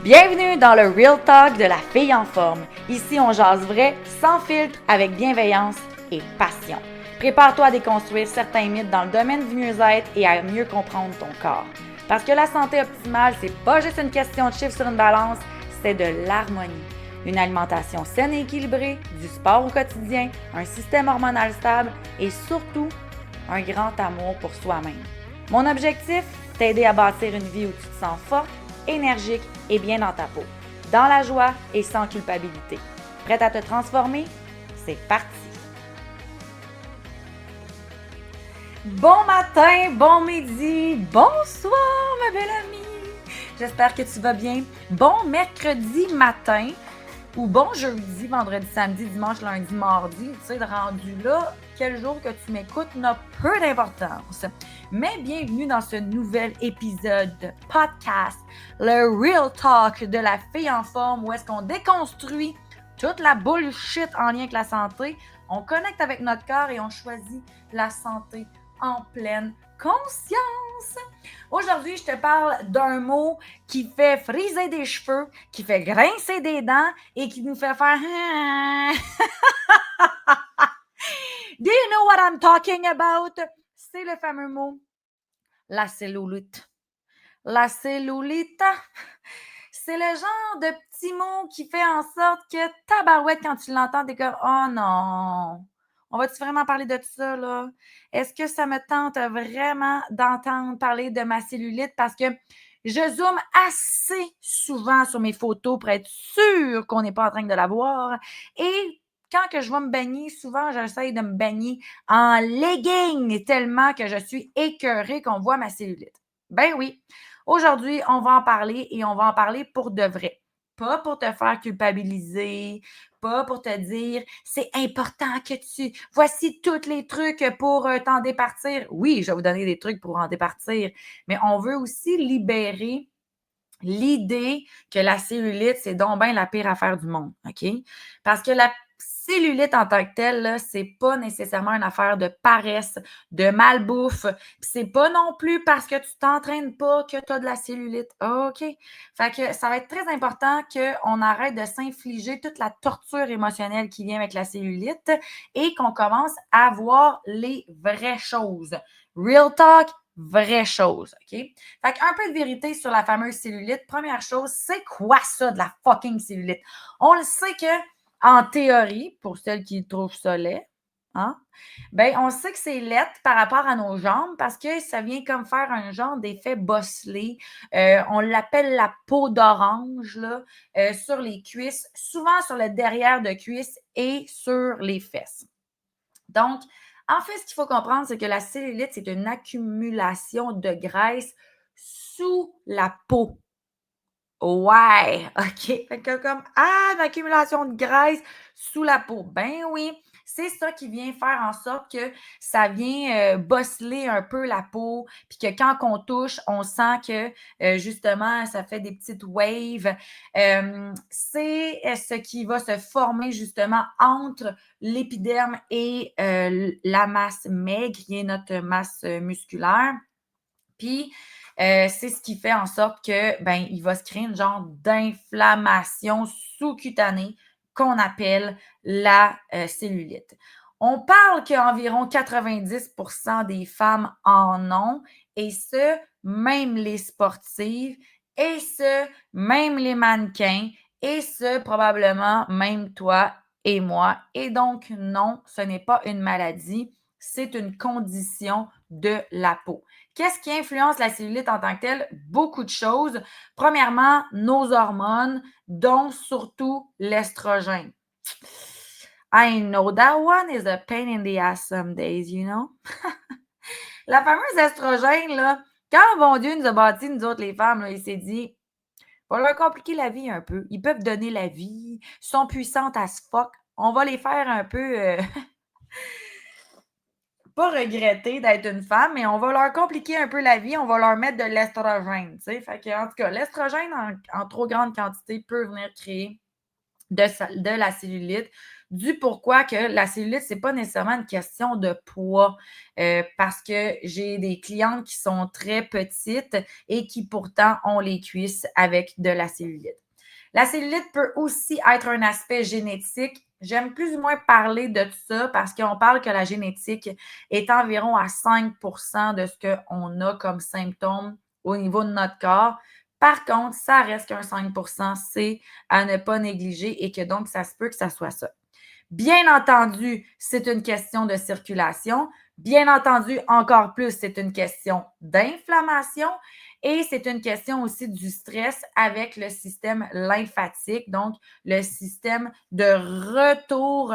Bienvenue dans le Real Talk de la fille en forme. Ici, on jase vrai, sans filtre, avec bienveillance et passion. Prépare-toi à déconstruire certains mythes dans le domaine du mieux-être et à mieux comprendre ton corps. Parce que la santé optimale, c'est pas juste une question de chiffres sur une balance, c'est de l'harmonie. Une alimentation saine et équilibrée, du sport au quotidien, un système hormonal stable et surtout, un grand amour pour soi-même. Mon objectif, t'aider à bâtir une vie où tu te sens forte, énergique et bien dans ta peau, dans la joie et sans culpabilité. Prête à te transformer? C'est parti! Bon matin, bon midi, bonsoir ma belle amie! J'espère que tu vas bien. Bon mercredi matin ou bon jeudi, vendredi, samedi, dimanche, lundi, mardi. Tu sais, rendu là, quel jour que tu m'écoutes n'a peu d'importance. Mais bienvenue dans ce nouvel épisode de podcast, le Real Talk de la fille en forme, où est-ce qu'on déconstruit toute la bullshit en lien avec la santé, on connecte avec notre corps et on choisit la santé en pleine conscience. Aujourd'hui, je te parle d'un mot qui fait friser des cheveux, qui fait grincer des dents et qui nous fait faire Do you know what I'm talking about? C'est le fameux mot la cellulite. La cellulite, c'est le genre de petit mot qui fait en sorte que tabarouette, quand tu l'entends, t'es comme « Oh non! On va-tu vraiment parler de ça, là? Est-ce que ça me tente vraiment d'entendre parler de ma cellulite? » Parce que je zoome assez souvent sur mes photos pour être sûre qu'on n'est pas en train de la voir. Et quand que je vais me baigner, souvent, j'essaie de me baigner en legging tellement que je suis écœurée qu'on voit ma cellulite. Ben oui, aujourd'hui, on va en parler et on va en parler pour de vrai. Pas pour te faire culpabiliser, pas pour te dire c'est important que tu. Voici tous les trucs pour t'en départir. Oui, je vais vous donner des trucs pour en départir, mais on veut aussi libérer l'idée que la cellulite, c'est donc bien la pire affaire du monde, OK? Parce que la cellulite en tant que telle, là, c'est pas nécessairement une affaire de paresse, de malbouffe. Puis c'est pas non plus parce que tu t'entraînes pas que tu as de la cellulite. OK? Fait que ça va être très important qu'on arrête de s'infliger toute la torture émotionnelle qui vient avec la cellulite et qu'on commence à voir les vraies choses. Real talk, vraies choses, OK? Fait qu'un peu de vérité sur la fameuse cellulite. Première chose, c'est quoi ça de la fucking cellulite? On le sait que, en théorie, pour celles qui trouvent ça laid, hein? Ben, on sait que c'est laid par rapport à nos jambes parce que ça vient comme faire un genre d'effet bosselé. On l'appelle la peau d'orange, là, sur les cuisses, souvent sur le derrière de cuisse et sur les fesses. Donc, en fait, ce qu'il faut comprendre, c'est que la cellulite, c'est une accumulation de graisse sous la peau. Ouais, OK. Fait que comme, une accumulation de graisse sous la peau. Ben oui, c'est ça qui vient faire en sorte que ça vient bosseler un peu la peau, puis que quand on touche, on sent que justement, ça fait des petites waves. C'est ce qui va se former justement entre l'épiderme et la masse maigre, qui est notre masse musculaire. Puis, c'est ce qui fait en sorte que, ben, il va se créer une genre d'inflammation sous-cutanée qu'on appelle la cellulite. On parle qu'environ 90% des femmes en ont, et ce, même les sportives, et ce, même les mannequins, et ce, probablement même toi et moi. Et donc, non, ce n'est pas une maladie, c'est une condition de la peau. Qu'est-ce qui influence la cellulite en tant que telle? Beaucoup de choses. Premièrement, nos hormones, dont surtout l'estrogène. I know that one is a pain in the ass some days, you know? La fameuse estrogène, là, quand bon Dieu nous a bâti, nous autres les femmes, là, il s'est dit, on va leur compliquer la vie un peu. Ils peuvent donner la vie, sont puissantes as fuck. On va les faire un peu pas regretter d'être une femme, mais on va leur compliquer un peu la vie, on va leur mettre de l'estrogène, tu sais. Fait que, en tout cas, l'estrogène en trop grande quantité peut venir créer de la cellulite, du pourquoi que la cellulite, c'est pas nécessairement une question de poids, parce que j'ai des clientes qui sont très petites et qui pourtant ont les cuisses avec de la cellulite. La cellulite peut aussi être un aspect génétique. J'aime plus ou moins parler de ça parce qu'on parle que la génétique est environ à 5 de ce qu'on a comme symptômes au niveau de notre corps. Par contre, ça reste qu'un 5 c'est à ne pas négliger et que donc, ça se peut que ça soit ça. Bien entendu, c'est une question de circulation. Bien entendu, encore plus, c'est une question d'inflammation et c'est une question aussi du stress avec le système lymphatique, donc le système de retour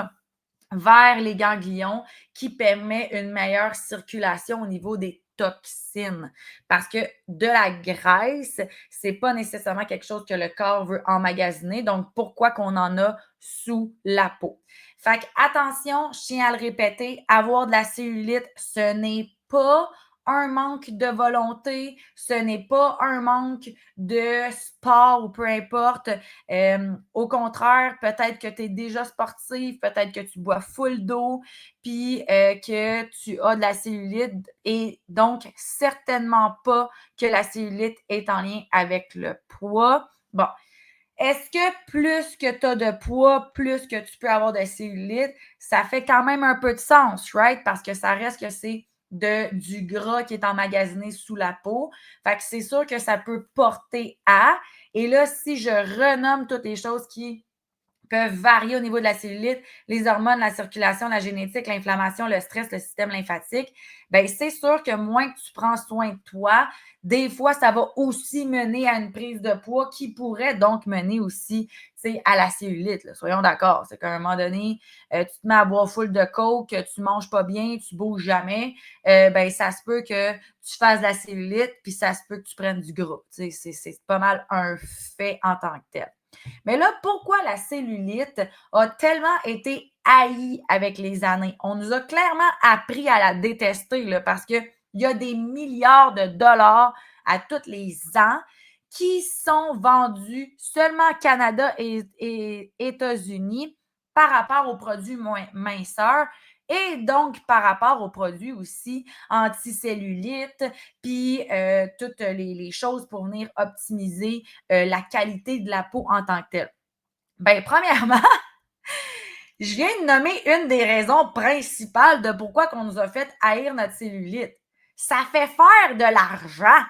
vers les ganglions qui permet une meilleure circulation au niveau des toxines. Parce que de la graisse, c'est pas nécessairement quelque chose que le corps veut emmagasiner. Donc, pourquoi qu'on en a sous la peau? Fait que, attention, je tiens à le répéter, avoir de la cellulite, ce n'est pas un manque de volonté, ce n'est pas un manque de sport ou peu importe. Au contraire, peut-être que tu es déjà sportif, peut-être que tu bois full d'eau, puis que tu as de la cellulite et donc certainement pas que la cellulite est en lien avec le poids. Bon, est-ce que plus que tu as de poids, plus que tu peux avoir de cellulite, ça fait quand même un peu de sens, right? Parce que ça reste que c'est du gras qui est emmagasiné sous la peau. Fait que c'est sûr que ça peut porter à. Et là, si je renomme toutes les choses qui peuvent varier au niveau de la cellulite, les hormones, la circulation, la génétique, l'inflammation, le stress, le système lymphatique, bien, c'est sûr que moins que tu prends soin de toi, des fois, ça va aussi mener à une prise de poids qui pourrait donc mener aussi à la cellulite. Là. Soyons d'accord. C'est qu'à un moment donné, tu te mets à boire full de coke, tu ne manges pas bien, tu ne bouges jamais, ben, ça se peut que tu fasses de la cellulite, puis ça se peut que tu prennes du gras. C'est pas mal un fait en tant que tel. Mais là, pourquoi la cellulite a tellement été haïe avec les années? On nous a clairement appris à la détester là, parce qu'il y a des milliards de dollars à tous les ans qui sont vendus seulement au Canada et États-Unis par rapport aux produits minceurs et donc par rapport aux produits aussi anticellulite, puis toutes les choses pour venir optimiser la qualité de la peau en tant que telle. Bien, premièrement, je viens de nommer une des raisons principales de pourquoi on nous a fait haïr notre cellulite. Ça fait faire de l'argent.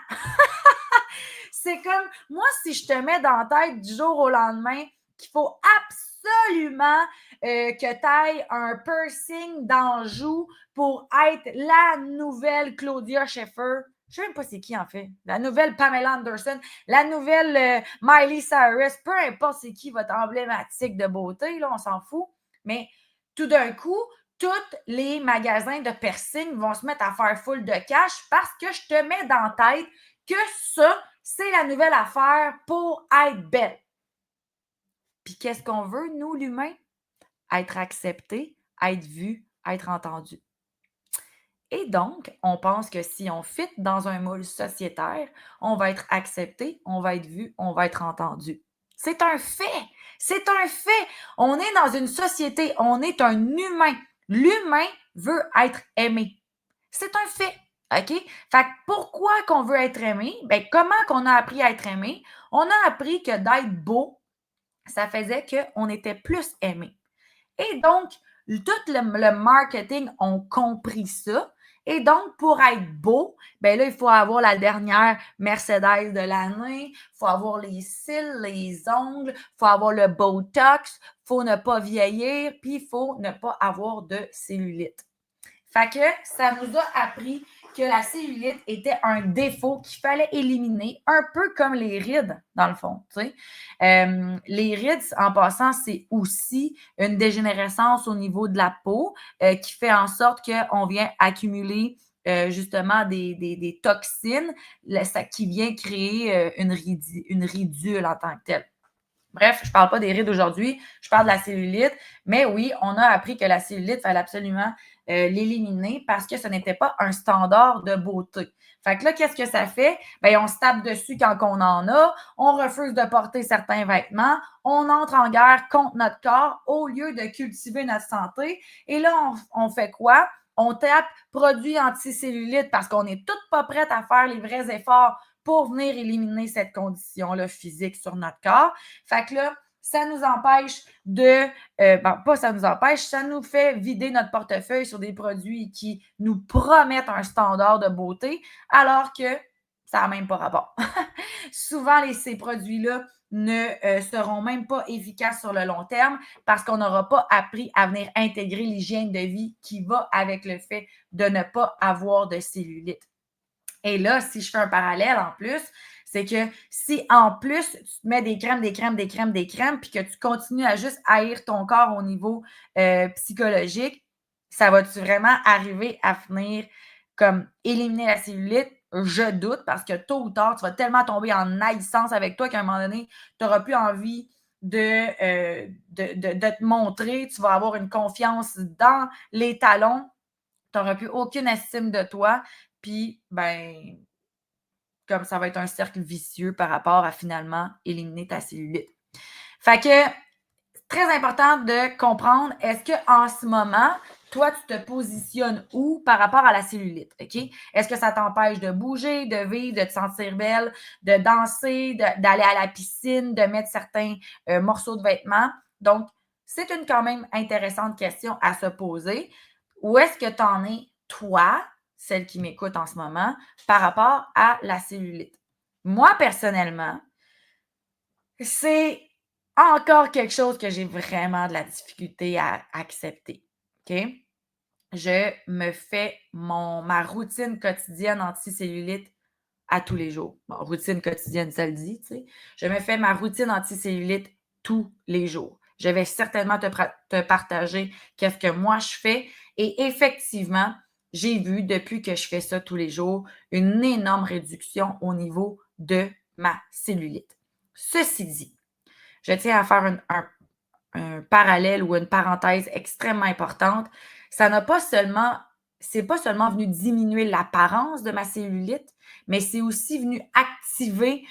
C'est comme, moi, si je te mets dans la tête du jour au lendemain qu'il faut absolument que tu ailles un piercing dans le joue pour être la nouvelle Claudia Schiffer. Je ne sais même pas c'est qui en fait. La nouvelle Pamela Anderson, la nouvelle Miley Cyrus, peu importe c'est qui votre emblématique de beauté, là, on s'en fout. Mais tout d'un coup, tous les magasins de piercing vont se mettre à faire full de cash parce que je te mets dans la tête que ça, c'est la nouvelle affaire pour être belle. Puis qu'est-ce qu'on veut, nous, l'humain? Être accepté, être vu, être entendu. Et donc, on pense que si on fit dans un moule sociétaire, on va être accepté, on va être vu, on va être entendu. C'est un fait. C'est un fait. On est dans une société, on est un humain. L'humain veut être aimé. C'est un fait. OK? Fait que pourquoi qu'on veut être aimé? Bien, comment qu'on a appris à être aimé? On a appris que d'être beau, ça faisait qu'on était plus aimé. Et donc, tout le marketing ont compris ça. Et donc, pour être beau, ben là, il faut avoir la dernière Mercedes de l'année, il faut avoir les cils, les ongles, il faut avoir le Botox, il faut ne pas vieillir, puis il faut ne pas avoir de cellulite. Fait que ça nous a appris que la cellulite était un défaut qu'il fallait éliminer, un peu comme les rides, dans le fond. Les rides, en passant, c'est aussi une dégénérescence au niveau de la peau qui fait en sorte qu'on vient accumuler justement des toxines qui vient créer une ridule en tant que telle. Bref, je ne parle pas des rides aujourd'hui, je parle de la cellulite. Mais oui, on a appris que la cellulite, il fallait absolument l'éliminer parce que ce n'était pas un standard de beauté. Fait que là, qu'est-ce que ça fait? Bien, on se tape dessus quand on en a, on refuse de porter certains vêtements, on entre en guerre contre notre corps au lieu de cultiver notre santé. Et là, on fait quoi? On tape produits anticellulite parce qu'on n'est toutes pas prêtes à faire les vrais efforts pour venir éliminer cette condition-là physique sur notre corps. Fait que là, ça nous empêche de, pas ça nous empêche, ça nous fait vider notre portefeuille sur des produits qui nous promettent un standard de beauté, alors que ça n'a même pas rapport. Souvent, ces produits-là ne seront même pas efficaces sur le long terme parce qu'on n'aura pas appris à venir intégrer l'hygiène de vie qui va avec le fait de ne pas avoir de cellulite. Et là, si je fais un parallèle en plus, c'est que si en plus tu te mets des crèmes, puis que tu continues à juste haïr ton corps au niveau psychologique, ça va-tu vraiment arriver à finir comme éliminer la cellulite? Je doute parce que tôt ou tard, tu vas tellement tomber en haïssance avec toi qu'à un moment donné, tu n'auras plus envie de te montrer. Tu vas avoir une confiance dans les talons. Tu n'auras plus aucune estime de toi. Puis, ben, comme ça va être un cercle vicieux par rapport à finalement éliminer ta cellulite. Fait que, très important de comprendre, est-ce qu'en ce moment, toi, tu te positionnes où par rapport à la cellulite, OK? Est-ce que ça t'empêche de bouger, de vivre, de te sentir belle, de danser, d'aller à la piscine, de mettre certains morceaux de vêtements? Donc, c'est une quand même intéressante question à se poser. Où est-ce que tu en es, toi, celle qui m'écoute en ce moment, par rapport à la cellulite? Moi, personnellement, c'est encore quelque chose que j'ai vraiment de la difficulté à accepter. OK? Je me fais ma routine quotidienne anticellulite à tous les jours. Bon, routine quotidienne, ça le dit, tu sais. Je me fais ma routine anticellulite tous les jours. Je vais certainement te partager qu'est-ce que moi je fais. Et effectivement, j'ai vu depuis que je fais ça tous les jours une énorme réduction au niveau de ma cellulite. Ceci dit, je tiens à faire un parallèle ou une parenthèse extrêmement importante. C'est pas seulement venu diminuer l'apparence de ma cellulite, mais c'est aussi venu activer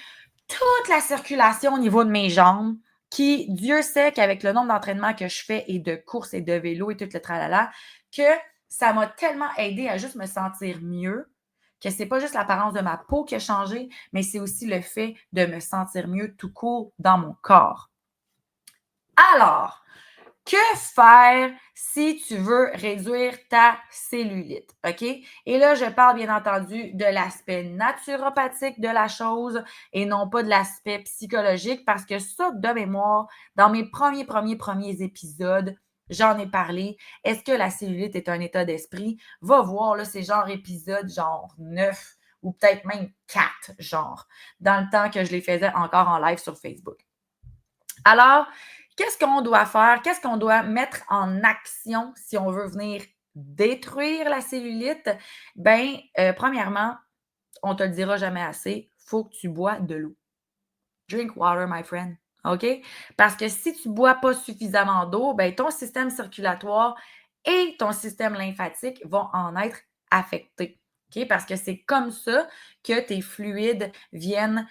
toute la circulation au niveau de mes jambes, qui, Dieu sait qu'avec le nombre d'entraînements que je fais et de courses et de vélo et tout le tralala, que ça m'a tellement aidé à juste me sentir mieux, que c'est pas juste l'apparence de ma peau qui a changé, mais c'est aussi le fait de me sentir mieux tout court dans mon corps. Alors, que faire si tu veux réduire ta cellulite? OK? Et là, je parle bien entendu de l'aspect naturopathique de la chose et non pas de l'aspect psychologique parce que ça, de mémoire, dans mes premiers épisodes, j'en ai parlé. Est-ce que la cellulite est un état d'esprit? Va voir, là, c'est genre épisode genre 9 ou peut-être même 4, genre, dans le temps que je les faisais encore en live sur Facebook. Alors, qu'est-ce qu'on doit faire? Qu'est-ce qu'on doit mettre en action si on veut venir détruire la cellulite? Bien, premièrement, on ne te le dira jamais assez, il faut que tu bois de l'eau. Drink water, my friend. OK? Parce que si tu ne bois pas suffisamment d'eau, bien, ton système circulatoire et ton système lymphatique vont en être affectés. OK? Parce que c'est comme ça que tes fluides viennent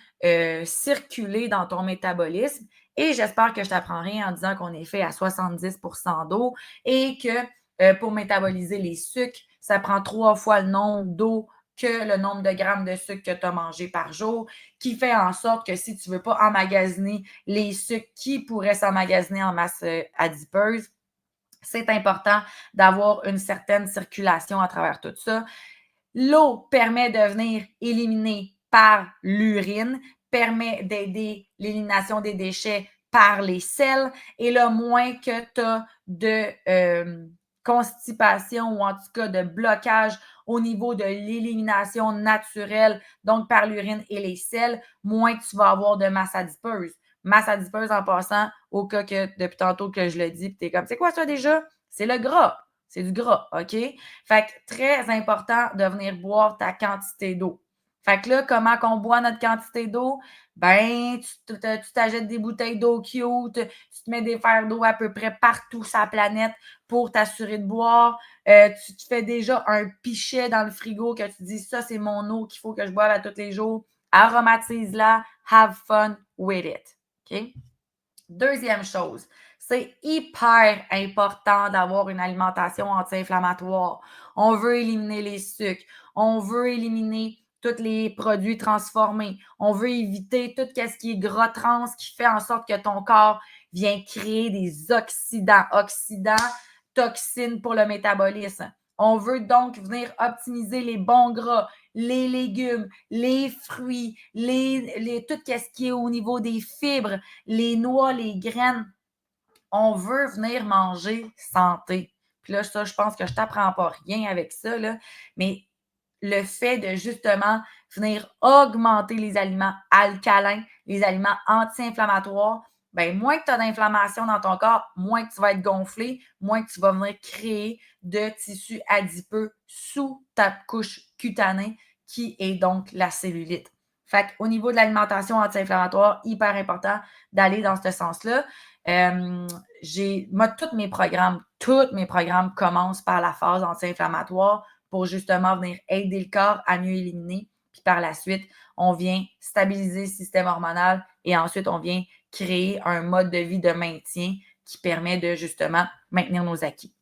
circuler dans ton métabolisme. Et j'espère que je ne t'apprends rien en disant qu'on est fait à 70% d'eau et que pour métaboliser les sucres, ça prend 3 fois le nombre d'eau que le nombre de grammes de sucre que tu as mangé par jour, qui fait en sorte que si tu ne veux pas emmagasiner les sucres qui pourraient s'emmagasiner en masse adipeuse, c'est important d'avoir une certaine circulation à travers tout ça. L'eau permet de venir éliminer par l'urine, permet d'aider l'élimination des déchets par les selles. Et le moins que tu as de constipation ou en tout cas de blocage au niveau de l'élimination naturelle, donc par l'urine et les selles, moins tu vas avoir de masse adipeuse. Masse adipeuse en passant, au cas que depuis tantôt que je le dis, puis tu es comme, c'est quoi ça déjà? C'est le gras. C'est du gras, OK? Fait que très important de venir boire ta quantité d'eau. Fait que là, comment qu'on boit notre quantité d'eau? Ben, tu t'achètes des bouteilles d'eau cute, tu te mets des verres d'eau à peu près partout sur la planète pour t'assurer de boire. Tu te fais déjà un pichet dans le frigo que tu dis, ça, c'est mon eau qu'il faut que je boive à tous les jours. Aromatise-la, have fun with it. OK? Deuxième chose, c'est hyper important d'avoir une alimentation anti-inflammatoire. On veut éliminer les sucres, on veut éliminer tous les produits transformés, on veut éviter tout ce qui est gras trans qui fait en sorte que ton corps vient créer des oxydants, toxines pour le métabolisme. On veut donc venir optimiser les bons gras, les légumes, les fruits, tout ce qui est au niveau des fibres, les noix, les graines. On veut venir manger santé. Puis là, ça, je pense que je ne t'apprends pas rien avec ça, là, mais le fait de justement venir augmenter les aliments alcalins, les aliments anti-inflammatoires, bien, moins que tu as d'inflammation dans ton corps, moins que tu vas être gonflé, moins que tu vas venir créer de tissu adipeux sous ta couche cutanée, qui est donc la cellulite. Fait qu'au niveau de l'alimentation anti-inflammatoire, hyper important d'aller dans ce sens-là. Moi, tous mes programmes commencent par la phase anti-inflammatoire pour justement venir aider le corps à mieux éliminer. Puis par la suite, on vient stabiliser le système hormonal et ensuite, on vient créer un mode de vie de maintien qui permet de justement maintenir nos acquis.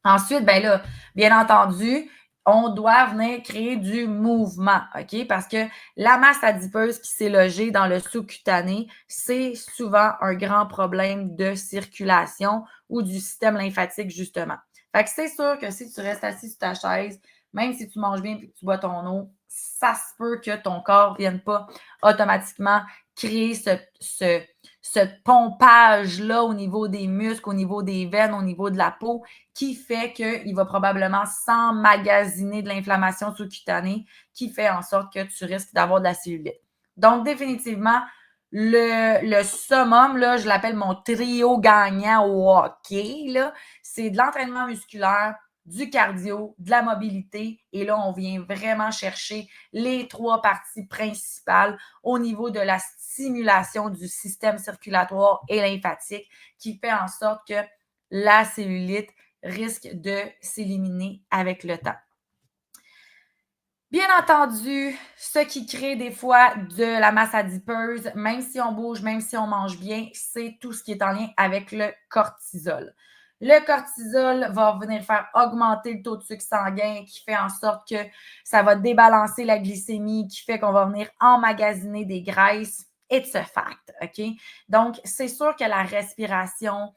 Ensuite, ben là, bien entendu, on doit venir créer du mouvement, OK? Parce que la masse adipeuse qui s'est logée dans le sous-cutané, c'est souvent un grand problème de circulation ou du système lymphatique, justement. Fait que c'est sûr que si tu restes assis sur ta chaise, même si tu manges bien et que tu bois ton eau, ça se peut que ton corps ne vienne pas automatiquement créer ce pompage-là au niveau des muscles, au niveau des veines, au niveau de la peau, qui fait qu'il va probablement s'emmagasiner de l'inflammation sous-cutanée, qui fait en sorte que tu risques d'avoir de la cellulite. Donc, définitivement, le summum, là, je l'appelle mon trio gagnant au hockey, là, c'est de l'entraînement musculaire, du cardio, de la mobilité. Et là, on vient vraiment chercher les trois parties principales au niveau de la stimulation du système circulatoire et lymphatique qui fait en sorte que la cellulite risque de s'éliminer avec le temps. Bien entendu, ce qui crée des fois de la masse adipeuse, même si on bouge, même si on mange bien, c'est tout ce qui est en lien avec le cortisol. Le cortisol va venir faire augmenter le taux de sucre sanguin qui fait en sorte que ça va débalancer la glycémie, qui fait qu'on va venir emmagasiner des graisses. It's a fact, OK? Donc, c'est sûr que la respiration,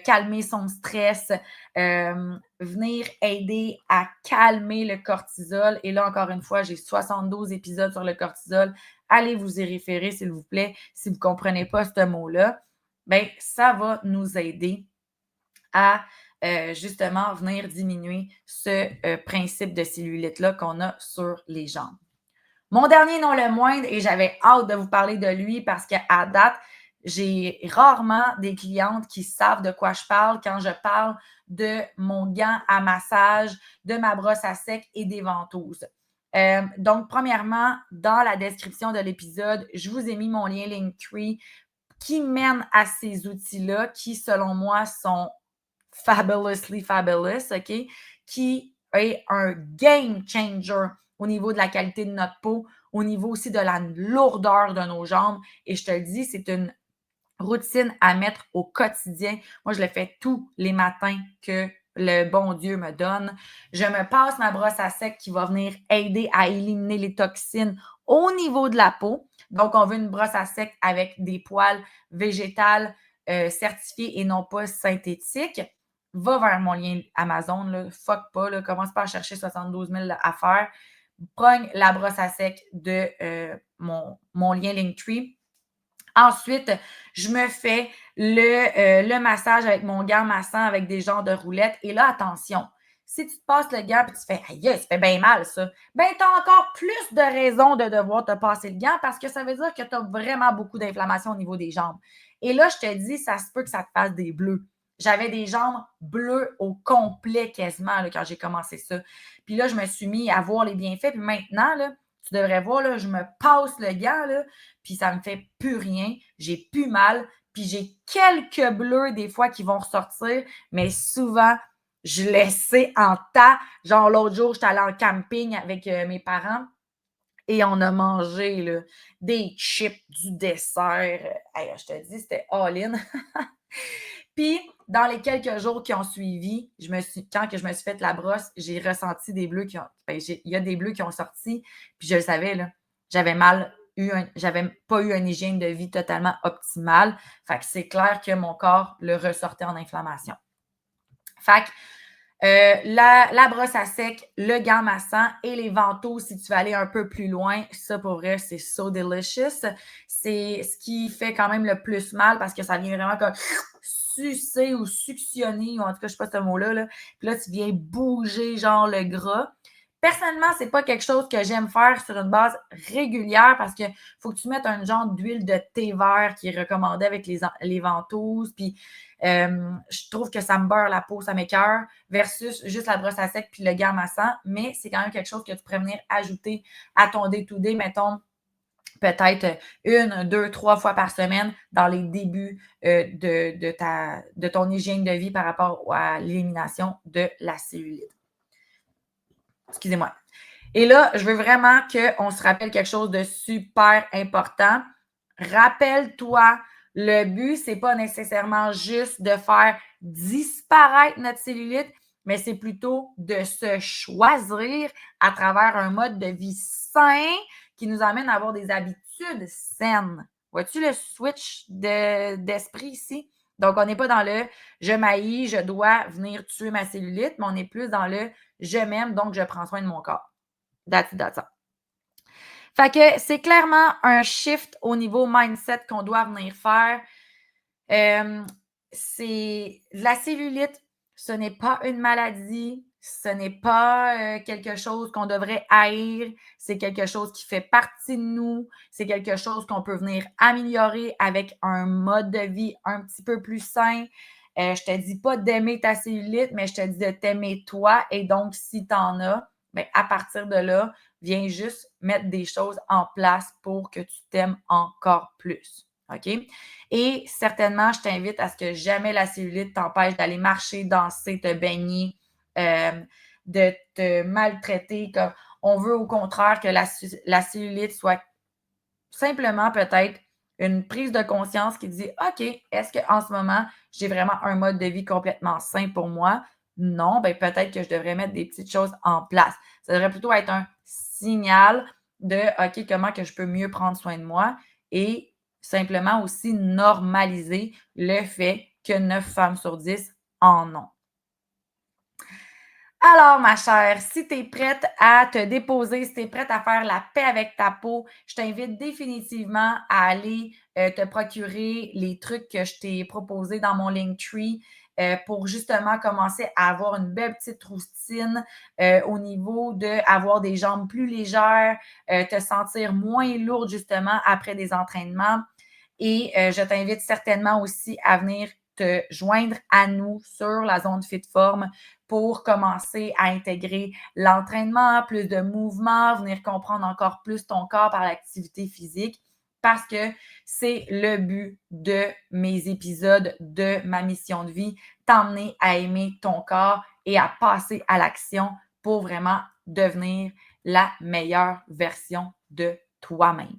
calmer son stress, venir aider à calmer le cortisol. Et là, encore une fois, j'ai 72 épisodes sur le cortisol. Allez vous y référer, s'il vous plaît, si vous ne comprenez pas ce mot-là. Bien, ça va nous aider à justement venir diminuer ce principe de cellulite-là qu'on a sur les jambes. Mon dernier, non le moindre, et j'avais hâte de vous parler de lui parce qu'à date, j'ai rarement des clientes qui savent de quoi je parle quand je parle de mon gant à massage, de ma brosse à sec et des ventouses. Donc, premièrement, dans la description de l'épisode, je vous ai mis mon lien Linktree qui mène à ces outils-là qui, selon moi, sont fabulously fabulous, OK? Qui est un game changer au niveau de la qualité de notre peau, au niveau aussi de la lourdeur de nos jambes. Et je te le dis, c'est une routine à mettre au quotidien. Moi, je le fais tous les matins que le bon Dieu me donne. Je me passe ma brosse à sec qui va venir aider à éliminer les toxines au niveau de la peau. Donc, on veut une brosse à sec avec des poils végétales certifiés et non pas synthétiques. Va vers mon lien Amazon, là, fuck pas, là, commence pas à chercher 72 000 affaires. Prends la brosse à sec de mon lien Linktree. Ensuite, je me fais le massage avec mon gant massant avec des genres de roulettes. Et là, attention, si tu te passes le gant et tu fais aïe, ça fait bien mal, ça, ben tu as encore plus de raisons de devoir te passer le gant parce que ça veut dire que tu as vraiment beaucoup d'inflammation au niveau des jambes. Et là, je te dis, ça se peut que ça te fasse des bleus. J'avais des jambes bleues au complet quasiment là, quand j'ai commencé ça. Puis là, je me suis mis à voir les bienfaits. Puis maintenant, là, Tu devrais voir, là, je me passe le gant, là, puis ça me fait plus rien. J'ai plus mal. Puis j'ai quelques bleus des fois qui vont ressortir, mais souvent, je laissais en tas. Genre, l'autre jour, j'étais allée en camping avec mes parents et on a mangé là, des chips, du dessert. Hey, je te dis, c'était all-in. Puis, dans les quelques jours qui ont suivi, quand que je me suis fait la brosse, j'ai ressenti des bleus il y a des bleus qui ont sorti, puis je le savais, là, j'avais pas eu une hygiène de vie totalement optimale. Fait que c'est clair que mon corps le ressortait en inflammation. Fait que la brosse à sec, le gant massant et les ventouses, si tu veux aller un peu plus loin, ça pour vrai, c'est so delicious. C'est ce qui fait quand même le plus mal parce que ça vient vraiment comme sucer ou suctionner, ou en tout cas, je sais pas ce mot-là. Là. Puis là, tu viens bouger genre le gras. Personnellement, c'est pas quelque chose que j'aime faire sur une base régulière parce que faut que tu mettes un genre d'huile de thé vert qui est recommandé avec les ventouses. Puis je trouve que ça me beurre la peau, ça m'écoeure, versus juste la brosse à sec puis le gant massant. Mais c'est quand même quelque chose que tu pourrais venir ajouter à ton day-to-day, mettons, peut-être 1, 2, 3 fois par semaine dans les débuts de ton hygiène de vie par rapport à l'élimination de la cellulite. Excusez-moi. Et là, je veux vraiment qu'on se rappelle quelque chose de super important. Rappelle-toi, le but, c'est pas nécessairement juste de faire disparaître notre cellulite, mais c'est plutôt de se choisir à travers un mode de vie sain qui nous amène à avoir des habitudes saines. Vois-tu le switch d'esprit ici? Donc, on n'est pas dans le je m'haïs, je dois venir tuer ma cellulite, mais on est plus dans le je m'aime, donc je prends soin de mon corps. That's it, that's all. Fait que c'est clairement un shift au niveau mindset qu'on doit venir faire. C'est la cellulite, ce n'est pas une maladie, ce n'est pas quelque chose qu'on devrait haïr, c'est quelque chose qui fait partie de nous, c'est quelque chose qu'on peut venir améliorer avec un mode de vie un petit peu plus sain. Je te dis pas d'aimer ta cellulite, mais je te dis de t'aimer toi. Et donc, si tu en as, bien, à partir de là, viens juste mettre des choses en place pour que tu t'aimes encore plus. OK? Et certainement, je t'invite à ce que jamais la cellulite t'empêche d'aller marcher, danser, te baigner, de te maltraiter. Comme on veut au contraire que la cellulite soit simplement peut-être une prise de conscience qui dit OK, est-ce qu'en ce moment, j'ai vraiment un mode de vie complètement sain pour moi? Non, ben peut-être que je devrais mettre des petites choses en place. Ça devrait plutôt être un signal de OK, comment que je peux mieux prendre soin de moi et simplement aussi normaliser le fait que 9 femmes sur 10 en ont. Alors, ma chère, si tu es prête à te déposer, si tu es prête à faire la paix avec ta peau, je t'invite définitivement à aller te procurer les trucs que je t'ai proposés dans mon Linktree pour justement commencer à avoir une belle petite routine au niveau d'avoir des jambes plus légères, te sentir moins lourde justement après des entraînements. Et je t'invite certainement aussi à venir te joindre à nous sur la zone FitForm pour commencer à intégrer l'entraînement, plus de mouvements, venir comprendre encore plus ton corps par l'activité physique parce que c'est le but de mes épisodes de ma mission de vie, t'emmener à aimer ton corps et à passer à l'action pour vraiment devenir la meilleure version de toi-même.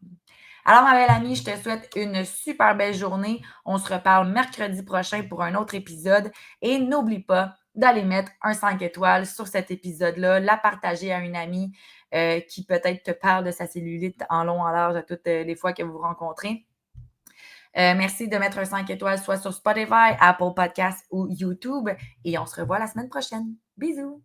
Alors, ma belle amie, je te souhaite une super belle journée. On se reparle mercredi prochain pour un autre épisode. Et n'oublie pas d'aller mettre un 5 étoiles sur cet épisode-là, la partager à une amie qui peut-être te parle de sa cellulite en long, en large à toutes les fois que vous vous rencontrez. Merci de mettre un 5 étoiles soit sur Spotify, Apple Podcasts ou YouTube. Et on se revoit la semaine prochaine. Bisous!